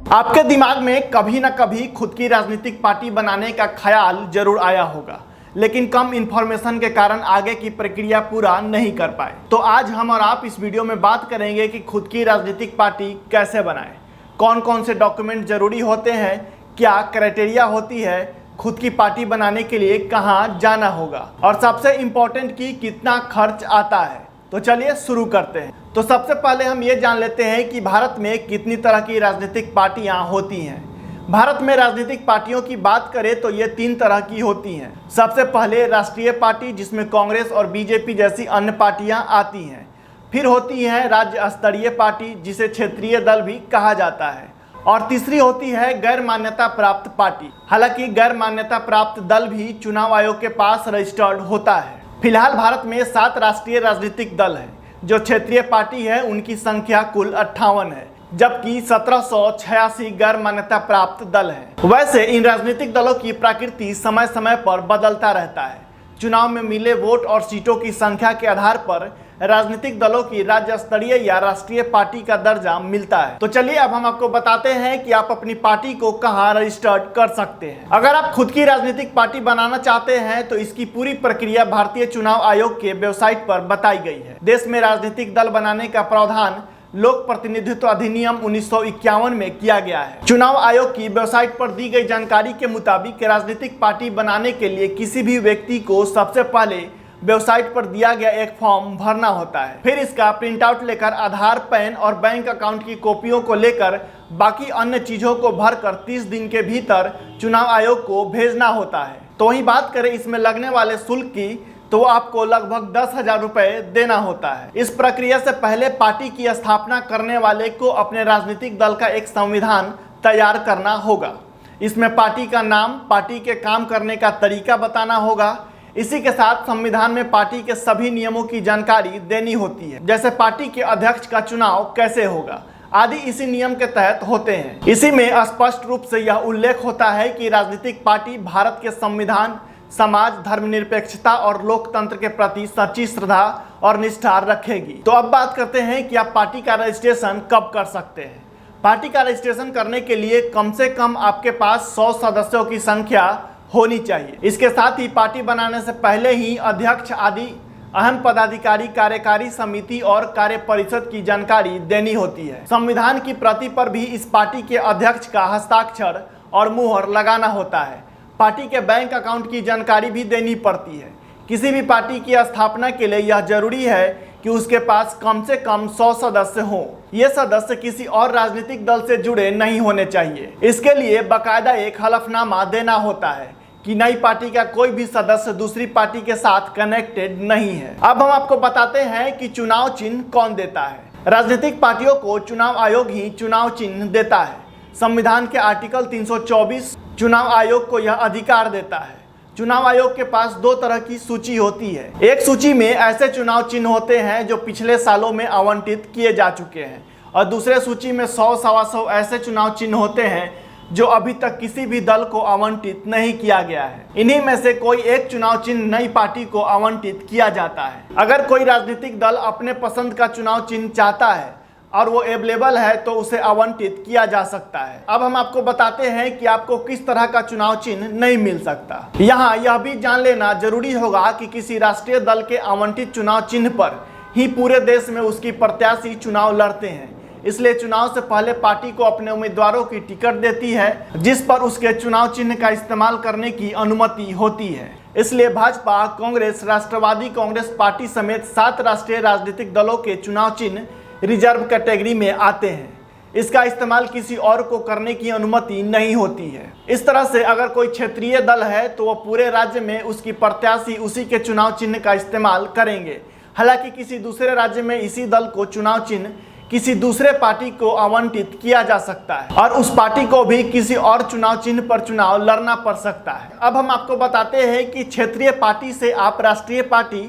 आपके दिमाग में कभी ना कभी खुद की राजनीतिक पार्टी बनाने का ख्याल जरूर आया होगा, लेकिन कम इंफॉर्मेशन के कारण आगे की प्रक्रिया पूरा नहीं कर पाए। तो आज हम और आप इस वीडियो में बात करेंगे कि खुद की राजनीतिक पार्टी कैसे बनाएं, कौन कौन से डॉक्यूमेंट जरूरी होते हैं, क्या क्राइटेरिया होती है, खुद की पार्टी बनाने के लिए कहां जाना होगा और सबसे इम्पोर्टेंट कि कितना खर्च आता है। तो चलिए शुरू करते हैं। तो सबसे पहले हम ये जान लेते हैं कि भारत में कितनी तरह की राजनीतिक पार्टियां होती हैं। भारत में राजनीतिक पार्टियों की बात करें तो ये 3 तरह की होती हैं। सबसे पहले राष्ट्रीय पार्टी, जिसमें कांग्रेस और बीजेपी जैसी अन्य पार्टियां आती हैं। फिर होती है राज्य स्तरीय पार्टी, जिसे क्षेत्रीय दल भी कहा जाता है। और तीसरी होती है गैर मान्यता प्राप्त पार्टी। हालांकि गैर मान्यता प्राप्त दल भी चुनाव आयोग के पास रजिस्टर्ड होता है। फिलहाल भारत में 7 राष्ट्रीय राजनीतिक दल हैं। जो क्षेत्रीय पार्टी है उनकी संख्या कुल 58 है, जबकि 1786 गैर मान्यता प्राप्त दल हैं। वैसे इन राजनीतिक दलों की प्रकृति समय समय पर बदलता रहता है। चुनाव में मिले वोट और सीटों की संख्या के आधार पर राजनीतिक दलों की राज्य स्तरीय या राष्ट्रीय पार्टी का दर्जा मिलता है। तो चलिए अब हम आपको बताते हैं कि आप अपनी पार्टी को कहां रजिस्टर्ड कर सकते हैं। अगर आप खुद की राजनीतिक पार्टी बनाना चाहते हैं तो इसकी पूरी प्रक्रिया भारतीय चुनाव आयोग के वेबसाइट पर बताई गई है। देश में राजनीतिक दल बनाने का प्रावधान लोक प्रतिनिधित्व अधिनियम 1951 में किया गया है। चुनाव आयोग की वेबसाइट पर दी गई जानकारी के मुताबिक राजनीतिक पार्टी बनाने के लिए किसी भी व्यक्ति को सबसे पहले वेबसाइट पर दिया गया एक फॉर्म भरना होता है। फिर इसका प्रिंट आउट लेकर आधार, पैन और बैंक अकाउंट की कॉपियों को लेकर बाकी अन्य चीजों को भरकर 30 दिन के भीतर चुनाव आयोग को भेजना होता है। तो वही बात करें इसमें लगने वाले शुल्क की, तो आपको लगभग 10,000 रुपए देना होता है। इस प्रक्रिया से पहले पार्टी की स्थापना करने वाले को अपने राजनीतिक दल का एक संविधान तैयार करना होगा। इसमें पार्टी का नाम, पार्टी के काम करने का तरीका बताना होगा। इसी के साथ संविधान में पार्टी के सभी नियमों की जानकारी देनी होती है, जैसे पार्टी के अध्यक्ष का चुनाव कैसे होगा आदि इसी नियम के तहत होते हैं। इसी में स्पष्ट रूप से यह उल्लेख होता है कि राजनीतिक पार्टी भारत के संविधान, समाज, धर्मनिरपेक्षता और लोकतंत्र के प्रति सच्ची श्रद्धा और निष्ठा रखेगी। तो अब बात करते हैं कि आप पार्टी का रजिस्ट्रेशन कब कर सकते हैं। पार्टी का रजिस्ट्रेशन करने के लिए कम से कम आपके पास 100 सदस्यों की संख्या होनी चाहिए। इसके साथ ही पार्टी बनाने से पहले ही अध्यक्ष आदि अहम पदाधिकारी, कार्यकारी समिति और कार्य परिषद की जानकारी देनी होती है। संविधान की प्रति पर भी इस पार्टी के अध्यक्ष का हस्ताक्षर और मुहर लगाना होता है। पार्टी के बैंक अकाउंट की जानकारी भी देनी पड़ती है। किसी भी पार्टी की स्थापना के लिए यह जरूरी है कि उसके पास कम से कम 100 सदस्य हों। ये सदस्य किसी और राजनीतिक दल से जुड़े नहीं होने चाहिए। इसके लिए बाकायदा एक हलफनामा देना होता है कि नई पार्टी का कोई भी सदस्य दूसरी पार्टी के साथ कनेक्टेड नहीं है। अब हम आपको बताते हैं कि चुनाव चिन्ह कौन देता है। राजनीतिक पार्टियों को चुनाव आयोग ही चुनाव चिन्ह देता है। संविधान के आर्टिकल 324 चुनाव आयोग को यह अधिकार देता है। चुनाव आयोग के पास 2 तरह की सूची होती है। एक सूची में ऐसे चुनाव चिन्ह होते हैं जो पिछले सालों में आवंटित किए जा चुके हैं, और दूसरे सूची में 100-125 ऐसे चुनाव चिन्ह होते हैं जो अभी तक किसी भी दल को आवंटित नहीं किया गया है। इन्हीं में से कोई एक चुनाव चिन्ह नई पार्टी को आवंटित किया जाता है। अगर कोई राजनीतिक दल अपने पसंद का चुनाव चिन्ह चाहता है और वो अवेलेबल है तो उसे आवंटित किया जा सकता है। अब हम आपको बताते हैं कि आपको किस तरह का चुनाव चिन्ह नहीं मिल सकता। यहाँ यह भी जान लेना जरूरी होगा कि किसी राष्ट्रीय दल के आवंटित चुनाव चिन्ह पर ही पूरे देश में उसकी प्रत्याशी चुनाव लड़ते हैं। इसलिए चुनाव से पहले पार्टी को अपने उम्मीदवारों की टिकट देती है, जिस पर उसके चुनाव चिन्ह का इस्तेमाल करने की अनुमति होती है। इसलिए भाजपा, कांग्रेस, राष्ट्रवादी कांग्रेस पार्टी समेत 7 राष्ट्रीय राजनीतिक दलों के चुनाव चिन्ह रिजर्व कैटेगरी में आते हैं। इसका इस्तेमाल किसी और को करने की अनुमति नहीं होती है। इस तरह से अगर कोई क्षेत्रीय दल है तो वह पूरे राज्य में उसकी प्रत्याशी उसी के चुनाव चिन्ह का इस्तेमाल करेंगे। हालांकि किसी दूसरे राज्य में इसी दल को चुनाव चिन्ह किसी दूसरे पार्टी को आवंटित किया जा सकता है और उस पार्टी को भी किसी और चुनाव चिन्ह पर चुनाव लड़ना पड़ सकता है। अब हम आपको बताते हैं कि क्षेत्रीय पार्टी से आप राष्ट्रीय पार्टी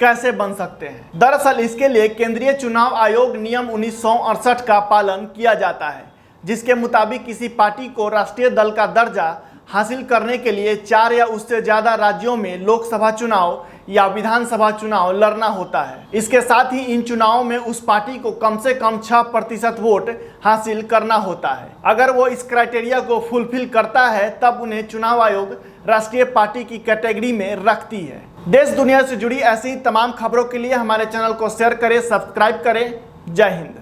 कैसे बन सकते हैं। दरअसल इसके लिए केंद्रीय चुनाव आयोग नियम 1968 का पालन किया जाता है, जिसके मुताबिक किसी पार्टी को राष्ट्रीय दल का दर्जा हासिल करने के लिए 4 या उससे ज्यादा राज्यों में लोकसभा चुनाव या विधानसभा चुनाव लड़ना होता है। इसके साथ ही इन चुनावों में उस पार्टी को कम से कम 6% वोट हासिल करना होता है। अगर वो इस क्राइटेरिया को फुलफिल करता है तब उन्हें चुनाव आयोग राष्ट्रीय पार्टी की कैटेगरी में रखती है। देश दुनिया से जुड़ी ऐसी तमाम खबरों के लिए हमारे चैनल को शेयर करें, सब्सक्राइब करें। जय हिंद।